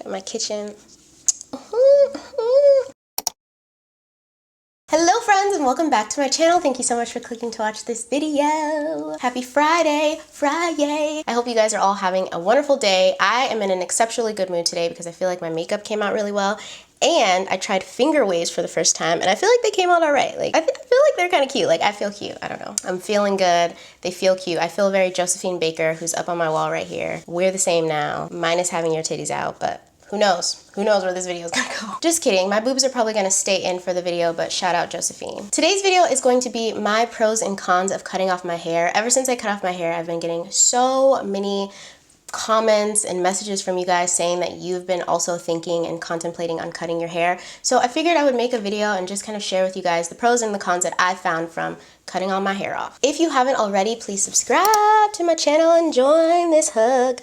Got my kitchen. Hello friends and welcome back to my channel. Thank you so much for clicking to watch this video. Happy Friday. I hope you guys are all having a wonderful day. I am in an exceptionally good mood today because I feel like my makeup came out really well. And I tried finger waves for the first time and I feel like they came out all right. Like I feel like they're kind of cute. Like I feel cute. I don't know. I'm feeling good. They feel cute. I feel very Josephine Baker, who's up on my wall right here. We're the same now, minus having your titties out, but who knows? Who knows where this video is gonna go? Just kidding. My boobs are probably gonna stay in for the video, but shout out Josephine. Today's video is going to be my pros and cons of cutting off my hair. Ever since I cut off my hair, I've been getting so many comments and messages from you guys saying that you've been also thinking and contemplating on cutting your hair. So I figured I would make a video and just kind of share with you guys the pros and the cons that I found from cutting all my hair off. If you haven't already, please subscribe to my channel and join this hug.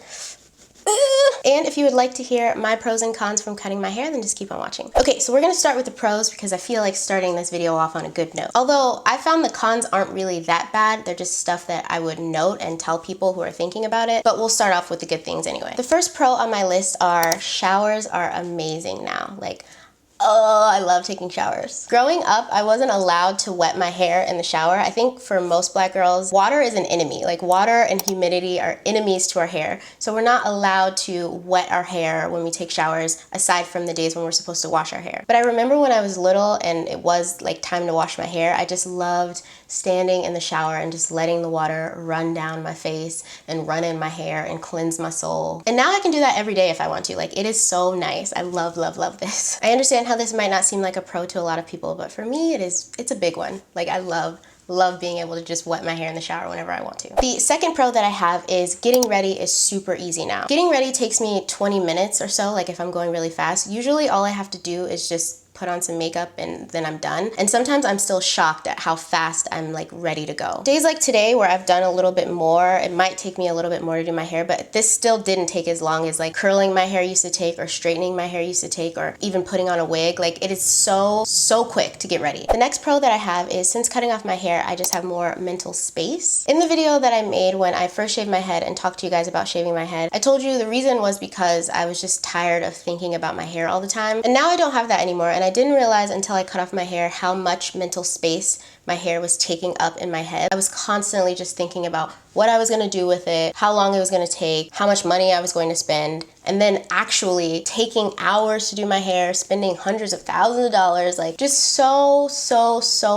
And if you would like to hear my pros and cons from cutting my hair, then just keep on watching. Okay, so we're gonna start with the pros because I feel like starting this video off on a good note. Although I found the cons aren't really that bad, they're just stuff that I would note and tell people who are thinking about it, but we'll start off with the good things anyway. The first pro on my list are showers are amazing now. Like, oh, I love taking showers. Growing up, I wasn't allowed to wet my hair in the shower. I think for most black girls, water is an enemy. Like water and humidity are enemies to our hair. So we're not allowed to wet our hair when we take showers, aside from the days when we're supposed to wash our hair. But I remember when I was little and it was like time to wash my hair, I just loved standing in the shower and just letting the water run down my face and run in my hair and cleanse my soul. And now I can do that every day if I want to. Like, it is so nice. I love, love, love this. I understand how this might not seem like a pro to a lot of people, but for me it's a big one. Like, I love being able to just wet my hair in the shower whenever I want to. The second pro that I have is getting ready is super easy now. Getting ready takes me 20 minutes or so, like if I'm going really fast. Usually all I have to do is just put on some makeup and then I'm done. And sometimes I'm still shocked at how fast I'm like ready to go. Days like today where I've done a little bit more, it might take me a little bit more to do my hair, but this still didn't take as long as like curling my hair used to take or straightening my hair used to take or even putting on a wig. Like, it is so quick to get ready. The next pro that I have is since cutting off my hair, I just have more mental space. In the video that I made when I first shaved my head and talked to you guys about shaving my head, I told you the reason was because I was just tired of thinking about my hair all the time. And now I don't have that anymore, and I didn't realize until I cut off my hair how much mental space my hair was taking up in my head. I was constantly just thinking about what I was gonna do with it, how long it was gonna take, how much money I was going to spend, and then actually taking hours to do my hair, spending hundreds of thousands of dollars, like just so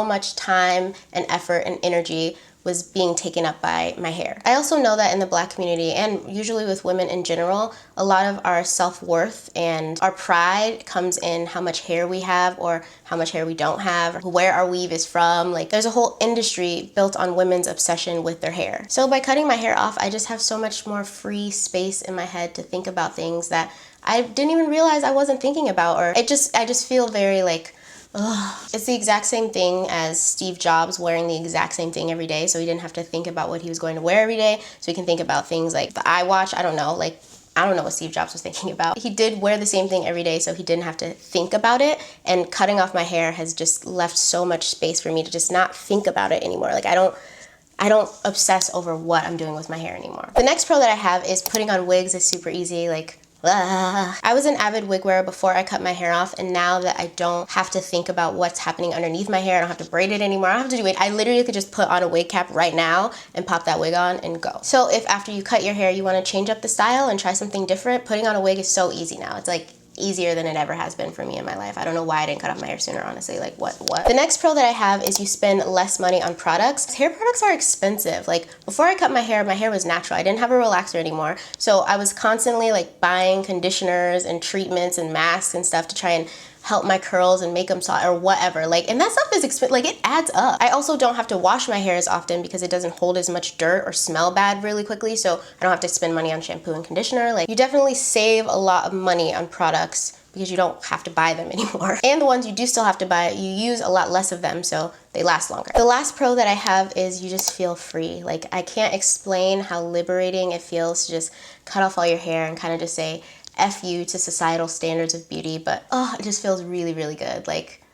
much time and effort and energy was being taken up by my hair. I also know that in the black community, and usually with women in general, a lot of our self-worth and our pride comes in how much hair we have or how much hair we don't have, where our weave is from. Like, there's a whole industry built on women's obsession with their hair. So by cutting my hair off, I just have so much more free space in my head to think about things that I didn't even realize I wasn't thinking about, or I just feel very like, ugh. It's the exact same thing as Steve Jobs wearing the exact same thing every day, so he didn't have to think about what he was going to wear every day, so he can think about things like the iWatch. I don't know what Steve Jobs was thinking about. He did wear the same thing every day, so he didn't have to think about it, and cutting off my hair has just left so much space for me to just not think about it anymore. Like, I don't obsess over what I'm doing with my hair anymore. The next pro that I have is putting on wigs is super easy. Like, I was an avid wig wearer before I cut my hair off, and now that I don't have to think about what's happening underneath my hair, I don't have to braid it anymore, I don't have to do it. I literally could just put on a wig cap right now and pop that wig on and go. So if after you cut your hair you want to change up the style and try something different, putting on a wig is so easy now. It's like easier than it ever has been for me in my life. I don't know why I didn't cut off my hair sooner, honestly. Like, what? The next pro that I have is you spend less money on products. Hair products are expensive. Like, before I cut my hair was natural. I didn't have a relaxer anymore. So I was constantly like buying conditioners and treatments and masks and stuff to try and help my curls and make them soft or whatever. Like, and that stuff is expensive. Like, it adds up. I also don't have to wash my hair as often because it doesn't hold as much dirt or smell bad really quickly, so I don't have to spend money on shampoo and conditioner. Like, you definitely save a lot of money on products because you don't have to buy them anymore. And the ones you do still have to buy, you use a lot less of them, so they last longer. The last pro that I have is you just feel free. Like, I can't explain how liberating it feels to just cut off all your hair and kind of just say F you to societal standards of beauty, but oh, it just feels really good. Like,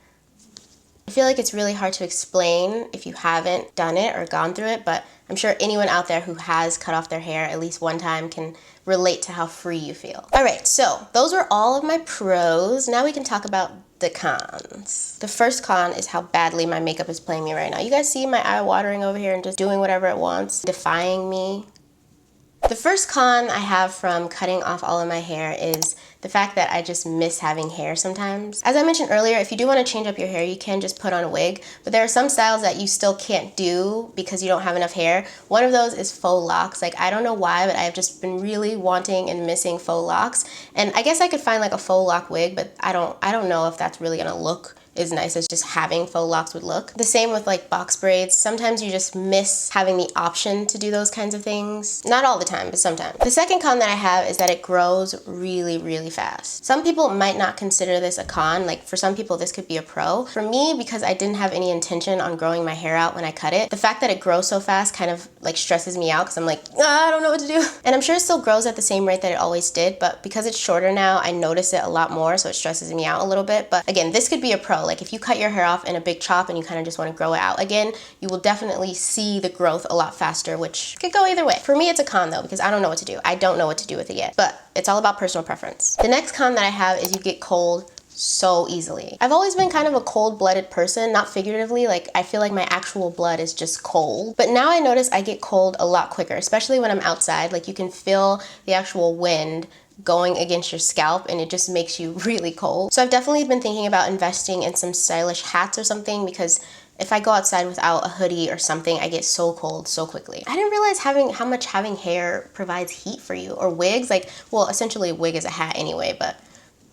it feel like it's really hard to explain if you haven't done it or gone through it, but I'm sure anyone out there who has cut off their hair at least one time can relate to how free you feel. All right, so those are all of my pros. Now we can talk about the cons. The first con is how badly my makeup is playing me right now. You guys see my eye watering over here and just doing whatever it wants, defying me. The first con I have from cutting off all of my hair is the fact that I just miss having hair sometimes. As I mentioned earlier, if you do want to change up your hair, you can just put on a wig, but there are some styles that you still can't do because you don't have enough hair. One of those is faux locks. Like, I don't know why, but I've just been really wanting and missing faux locks. And I guess I could find like a faux lock wig, but I don't know if that's really gonna look as nice as just having faux locks would look. The same with like box braids. Sometimes you just miss having the option to do those kinds of things. Not all the time, but sometimes. The second con that I have is that it grows really, really fast. Some people might not consider this a con. Like, for some people this could be a pro. For me, because I didn't have any intention on growing my hair out when I cut it, the fact that it grows so fast kind of like stresses me out because I'm like, I don't know what to do. And I'm sure it still grows at the same rate that it always did, but because it's shorter now, I notice it a lot more, so it stresses me out a little bit. But again, this could be a pro. Like, if you cut your hair off in a big chop and you kind of just want to grow it out again, you will definitely see the growth a lot faster, which could go either way. For me, it's a con though, because I don't know what to do. I don't know what to do with it yet, but it's all about personal preference. The next con that I have is you get cold so easily. I've always been kind of a cold-blooded person, not figuratively, like I feel like my actual blood is just cold. But now I notice I get cold a lot quicker, especially when I'm outside. Like, you can feel the actual wind going against your scalp and it just makes you really cold. So I've definitely been thinking about investing in some stylish hats or something, because if I go outside without a hoodie or something, I get so cold so quickly. I didn't realize how much having hair provides heat for you, or wigs. Like, well, essentially a wig is a hat anyway, but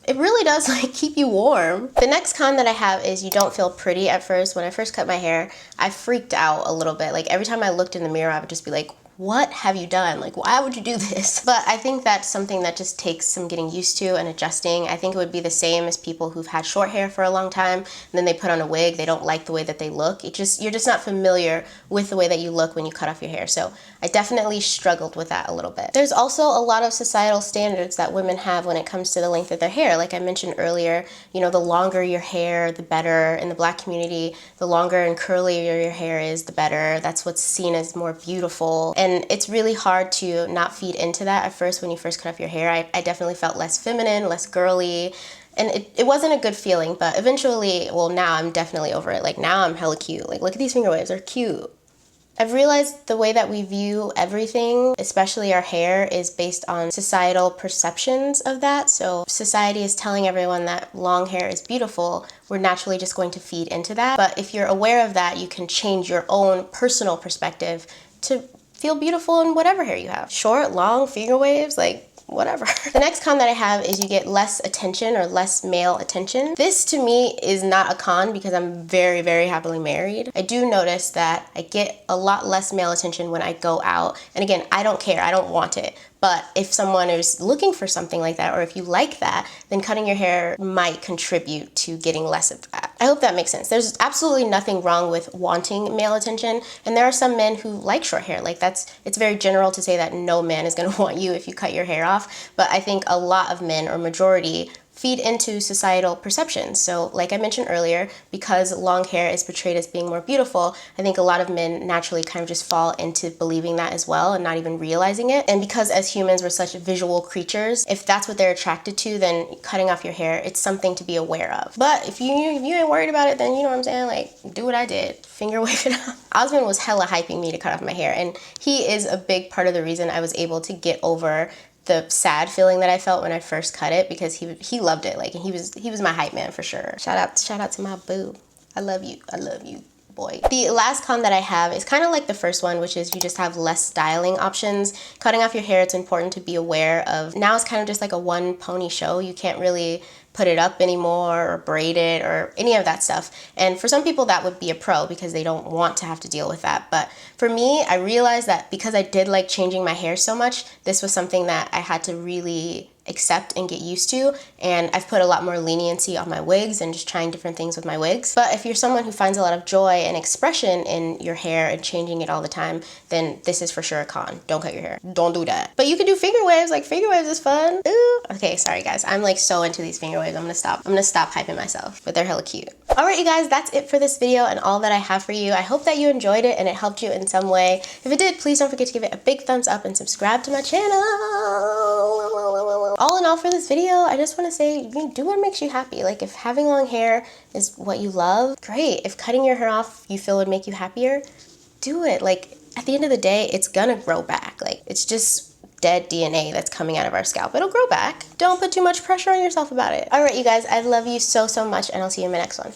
it really does like keep you warm. The next con that I have is you don't feel pretty at first. When I first cut my hair, I freaked out a little bit. Like, every time I looked in the mirror, I would just be like, what have you done? Like, why would you do this? But I think that's something that just takes some getting used to and adjusting. I think it would be the same as people who've had short hair for a long time and then they put on a wig. They don't like the way that they look. You're just not familiar with the way that you look when you cut off your hair. So I definitely struggled with that a little bit. There's also a lot of societal standards that women have when it comes to the length of their hair. Like I mentioned earlier, you know, the longer your hair, the better. In the Black community, the longer and curlier your hair is, the better. That's what's seen as more beautiful. And it's really hard to not feed into that at first when you first cut off your hair. I definitely felt less feminine, less girly, and it wasn't a good feeling, but eventually, well, now I'm definitely over it. Like, now I'm hella cute. Like, look at these finger waves, they're cute. I've realized the way that we view everything, especially our hair, is based on societal perceptions of that. So society is telling everyone that long hair is beautiful. We're naturally just going to feed into that. But if you're aware of that, you can change your own personal perspective to feel beautiful in whatever hair you have. Short, long, finger waves, like whatever. The next con that I have is you get less attention or less male attention. This to me is not a con because I'm very, very happily married. I do notice that I get a lot less male attention when I go out. And again, I don't care, I don't want it. But if someone is looking for something like that, or if you like that, then cutting your hair might contribute to getting less of that. I hope that makes sense. There's absolutely nothing wrong with wanting male attention, and there are some men who like short hair. Like, it's very general to say that no man is gonna want you if you cut your hair off, but I think a lot of men, or majority, feed into societal perceptions. So like I mentioned earlier, because long hair is portrayed as being more beautiful, I think a lot of men naturally kind of just fall into believing that as well and not even realizing it. And because as humans we're such visual creatures, if that's what they're attracted to, then cutting off your hair, it's something to be aware of. But if you ain't worried about it, then you know what I'm saying, like, do what I did. Finger wave it up. Osmond was hella hyping me to cut off my hair, and he is a big part of the reason I was able to get over the sad feeling that I felt when I first cut it, because he loved it. Like, and he was my hype man for sure. Shout out to my boo. I love you, boy. The last con that I have is kind of like the first one, which is you just have less styling options. Cutting off your hair, it's important to be aware of. Now it's kind of just like a one pony show. You can't really put it up anymore or braid it or any of that stuff. And for some people that would be a pro because they don't want to have to deal with that. But for me, I realized that because I did like changing my hair so much, this was something that I had to really accept and get used to, and I've put a lot more leniency on my wigs and just trying different things with my wigs. But if you're someone who finds a lot of joy and expression in your hair and changing it all the time, then this is for sure a con. Don't cut your hair. Don't do that. But you can do finger waves. Like, finger waves is fun. Ooh. Okay, sorry guys. I'm like so into these finger waves. I'm gonna stop hyping myself, but they're hella cute. Alright you guys, that's it for this video and all that I have for you. I hope that you enjoyed it and it helped you in some way. If it did, please don't forget to give it a big thumbs up and subscribe to my channel. All in all for this video, I just want to say, you do what makes you happy. Like if having long hair is what you love, great. If cutting your hair off you feel would make you happier, do it. Like at the end of the day, it's gonna grow back. Like it's just dead DNA that's coming out of our scalp. It'll grow back. Don't put too much pressure on yourself about it. Alright you guys, I love you so much and I'll see you in my next one.